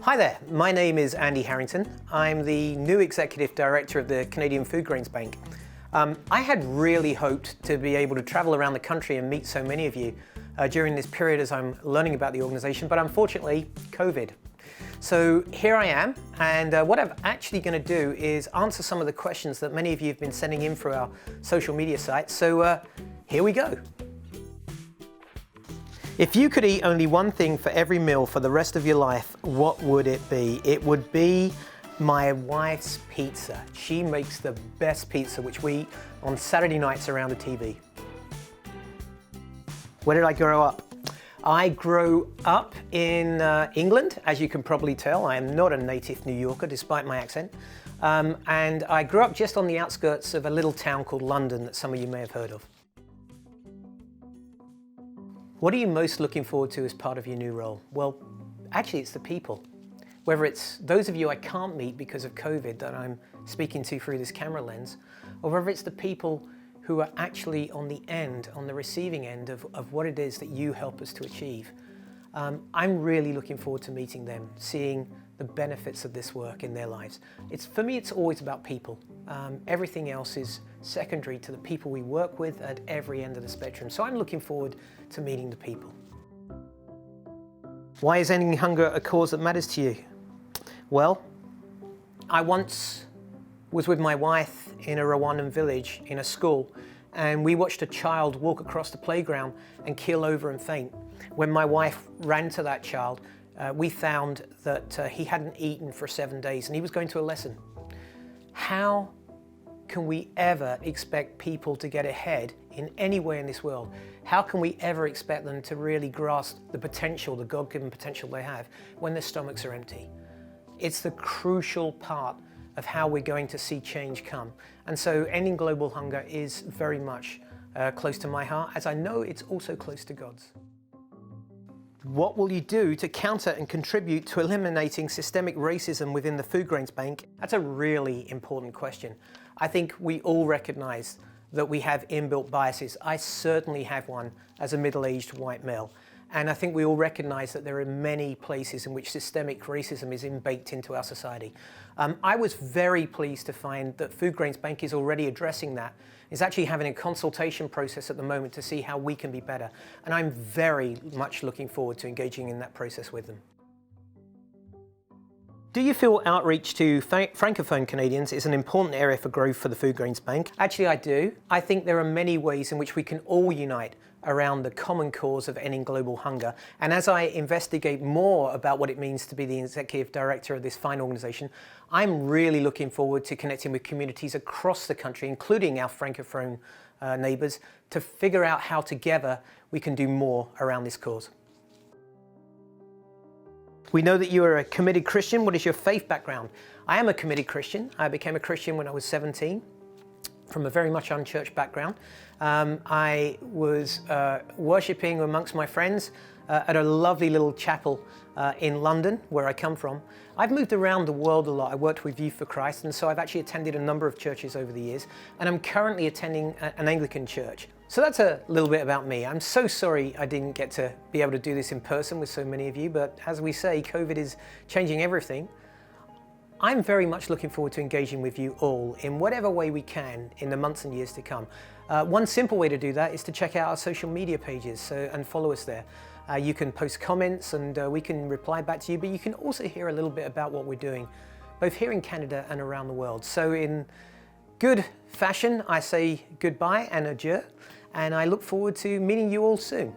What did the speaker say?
Hi there, my name is Andy Harrington. I'm the new Executive Director of the Canadian Food Grains Bank. I had really hoped to be able to travel around the country and meet so many of you during this period as I'm learning about the organisation, but unfortunately, COVID. So here I am, and what I'm actually going to do is answer some of the questions that many of you have been sending in through our social media sites. So here we go. If you could eat only one thing for every meal for the rest of your life, what would it be? It would be my wife's pizza. She makes the best pizza, which we eat on Saturday nights around the TV. Where did I grow up? I grew up in England, as you can probably tell. I am not a native New Yorker, despite my accent. And I grew up just on the outskirts of a little town called London that some of you may have heard of. What are you most looking forward to as part of your new role? Well, actually it's the people. Whether it's those of you I can't meet because of COVID that I'm speaking to through this camera lens, or whether it's the people who are actually on the receiving end of what it is that you help us to achieve. I'm really looking forward to meeting them, seeing the benefits of this work in their lives. For me, it's always about people. Everything else is secondary to the people we work with at every end of the spectrum. So I'm looking forward to meeting the people. Why is ending hunger a cause that matters to you? Well, I once was with my wife in a Rwandan village in a school, and we watched a child walk across the playground and keel over and faint. When my wife ran to that child, we found that he hadn't eaten for 7 days and he was going to a lesson. How can we ever expect people to get ahead in any way in this world? How can we ever expect them to really grasp the potential, the God-given potential they have, when their stomachs are empty? It's the crucial part of how we're going to see change come. And so ending global hunger is very much close to my heart, as I know it's also close to God's. What will you do to counter and contribute to eliminating systemic racism within the Food Grains Bank? That's a really important question. I think we all recognize that we have inbuilt biases. I certainly have one as a middle-aged white male. And I think we all recognize that there are many places in which systemic racism is baked into our society. I was very pleased to find that Food Grains Bank is already addressing that. It's actually having a consultation process at the moment to see how we can be better. And I'm very much looking forward to engaging in that process with them. Do you feel outreach to francophone Canadians is an important area for growth for the Food Grains Bank? Actually, I do. I think there are many ways in which we can all unite around the common cause of ending global hunger. And as I investigate more about what it means to be the Executive Director of this fine organisation, I'm really looking forward to connecting with communities across the country, including our francophone neighbours, to figure out how together we can do more around this cause. We know that you are a committed Christian. What is your faith background? I am a committed Christian. I became a Christian when I was 17. From a very much unchurched background. I was worshipping amongst my friends at a lovely little chapel in London, where I come from. I've moved around the world a lot. I worked with Youth for Christ, and so I've actually attended a number of churches over the years, and I'm currently attending an Anglican church. So that's a little bit about me. I'm so sorry I didn't get to be able to do this in person with so many of you, but as we say, COVID is changing everything. I'm very much looking forward to engaging with you all in whatever way we can in the months and years to come. One simple way to do that is to check out our social media pages and follow us there. You can post comments and we can reply back to you, but you can also hear a little bit about what we're doing, both here in Canada and around the world. So in good fashion, I say goodbye and adieu, and I look forward to meeting you all soon.